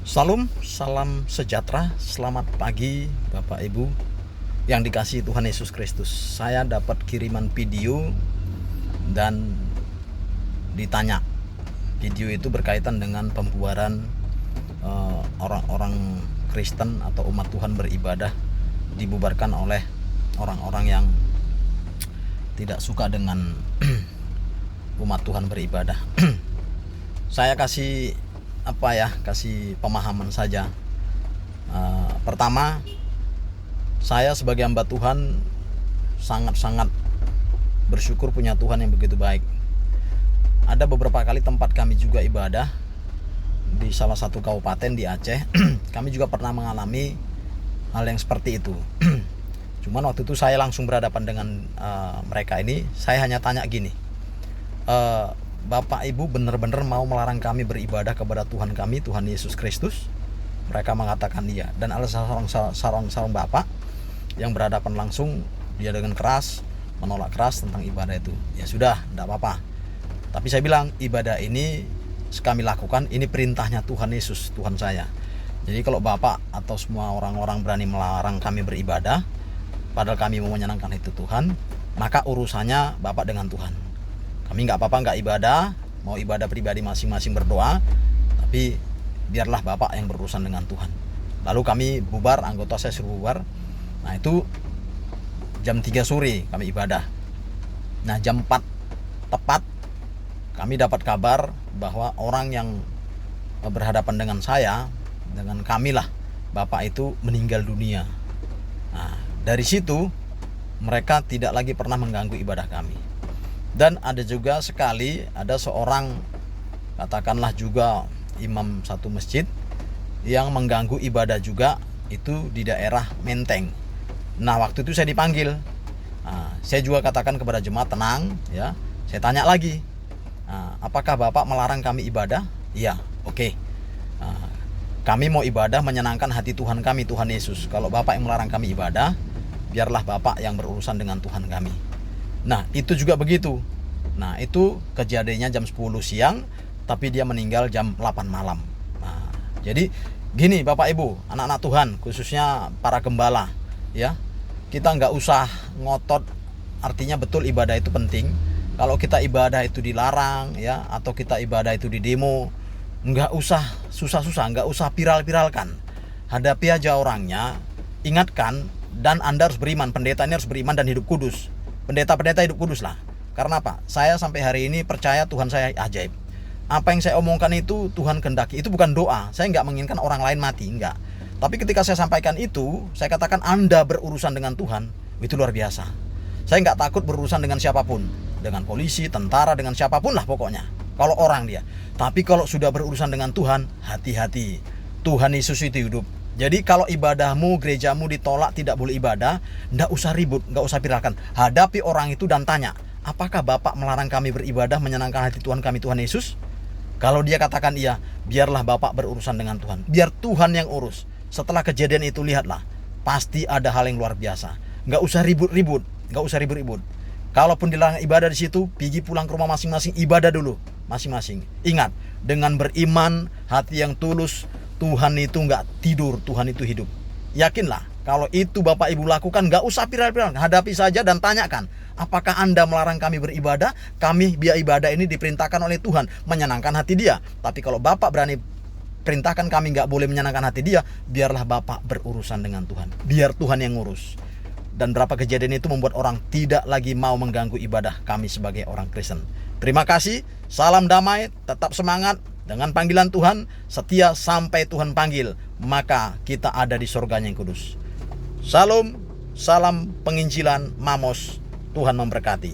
Salam, salam sejahtera, selamat pagi Bapak Ibu yang dikasihi Tuhan Yesus Kristus. Saya dapat kiriman video dan ditanya. Video itu berkaitan dengan pembubaran orang-orang Kristen atau umat Tuhan beribadah dibubarkan oleh orang-orang yang tidak suka dengan umat Tuhan beribadah. Saya kasih pemahaman saja. Pertama, saya sebagai hamba Tuhan sangat-sangat bersyukur punya Tuhan yang begitu baik. Ada beberapa kali tempat kami juga ibadah di salah satu kabupaten di Aceh. Kami juga pernah mengalami hal yang seperti itu. Cuman waktu itu saya langsung berhadapan dengan mereka ini. Saya hanya tanya gini, Bapak Ibu benar-benar mau melarang kami beribadah kepada Tuhan kami, Tuhan Yesus Kristus? Mereka mengatakan iya. Dan ada seorang bapak yang berhadapan langsung, dia dengan keras menolak keras tentang ibadah itu. Ya sudah, tidak apa-apa. Tapi saya bilang, ibadah ini kami lakukan, ini perintahnya Tuhan Yesus, Tuhan saya. Jadi kalau bapak atau semua orang-orang berani melarang kami beribadah, padahal kami mau menyenangkan itu Tuhan, maka urusannya bapak dengan Tuhan. Kami nggak apa-apa nggak ibadah, mau ibadah pribadi masing-masing berdoa, tapi biarlah Bapak yang berurusan dengan Tuhan. Lalu kami bubar, anggota saya suruh bubar. Nah itu jam 3 sore kami ibadah. Nah jam 4 tepat kami dapat kabar bahwa orang yang berhadapan dengan saya, dengan kami lah, Bapak itu meninggal dunia. Nah dari situ mereka tidak lagi pernah mengganggu ibadah kami. Dan ada juga sekali, ada seorang katakanlah juga imam satu masjid yang mengganggu ibadah juga, itu di daerah Menteng. Nah waktu itu saya dipanggil. Nah, saya juga katakan kepada jemaat, tenang ya. Saya tanya lagi, apakah Bapak melarang kami ibadah? Iya, oke. Kami mau ibadah menyenangkan hati Tuhan kami, Tuhan Yesus. Kalau Bapak yang melarang kami ibadah, biarlah Bapak yang berurusan dengan Tuhan kami. Nah itu juga begitu. Nah itu kejadiannya jam 10 siang, tapi dia meninggal jam 8 malam. Nah, jadi gini Bapak Ibu, anak-anak Tuhan, khususnya para gembala ya, kita nggak usah ngotot. Artinya betul ibadah itu penting. Kalau kita ibadah itu dilarang ya, atau kita ibadah itu di demo, nggak usah susah-susah, nggak usah viral-viralkan. Hadapi aja orangnya, ingatkan, dan Anda harus beriman, pendeta ini harus beriman dan hidup kudus. Pendeta-pendeta hidup kudus lah. Karena apa? Saya sampai hari ini percaya Tuhan saya ajaib. Apa yang saya omongkan itu Tuhan kehendaki. Itu bukan doa. Saya nggak menginginkan orang lain mati, enggak. Tapi ketika saya sampaikan itu, saya katakan Anda berurusan dengan Tuhan, itu luar biasa. Saya nggak takut berurusan dengan siapapun, dengan polisi, tentara, dengan siapapun lah pokoknya. Kalau orang dia. Tapi kalau sudah berurusan dengan Tuhan, hati-hati. Tuhan Yesus itu hidup. Jadi kalau ibadahmu, gerejamu ditolak, tidak boleh ibadah, nggak usah ribut, nggak usah viralkan. Hadapi orang itu dan tanya, apakah Bapak melarang kami beribadah menyenangkan hati Tuhan kami, Tuhan Yesus? Kalau dia katakan iya, biarlah Bapak berurusan dengan Tuhan. Biar Tuhan yang urus. Setelah kejadian itu lihatlah, pasti ada hal yang luar biasa. Nggak usah ribut-ribut, nggak usah ribut-ribut. Kalaupun dilarang ibadah di situ, pergi pulang ke rumah masing-masing, ibadah dulu masing-masing. Ingat, dengan beriman, hati yang tulus, Tuhan itu nggak tidur, Tuhan itu hidup. Yakinlah, kalau itu Bapak Ibu lakukan, nggak usah viral-viral, hadapi saja dan tanyakan, apakah Anda melarang kami beribadah? Kami biar ibadah ini diperintahkan oleh Tuhan, menyenangkan hati Dia. Tapi kalau Bapak berani perintahkan kami nggak boleh menyenangkan hati Dia, biarlah Bapak berurusan dengan Tuhan. Biar Tuhan yang ngurus. Dan berapa kejadian itu membuat orang tidak lagi mau mengganggu ibadah kami sebagai orang Kristen. Terima kasih, salam damai, tetap semangat. Dengan panggilan Tuhan, setia sampai Tuhan panggil, maka kita ada di surganya yang kudus. Salam, salam penginjilan, Mamos, Tuhan memberkati.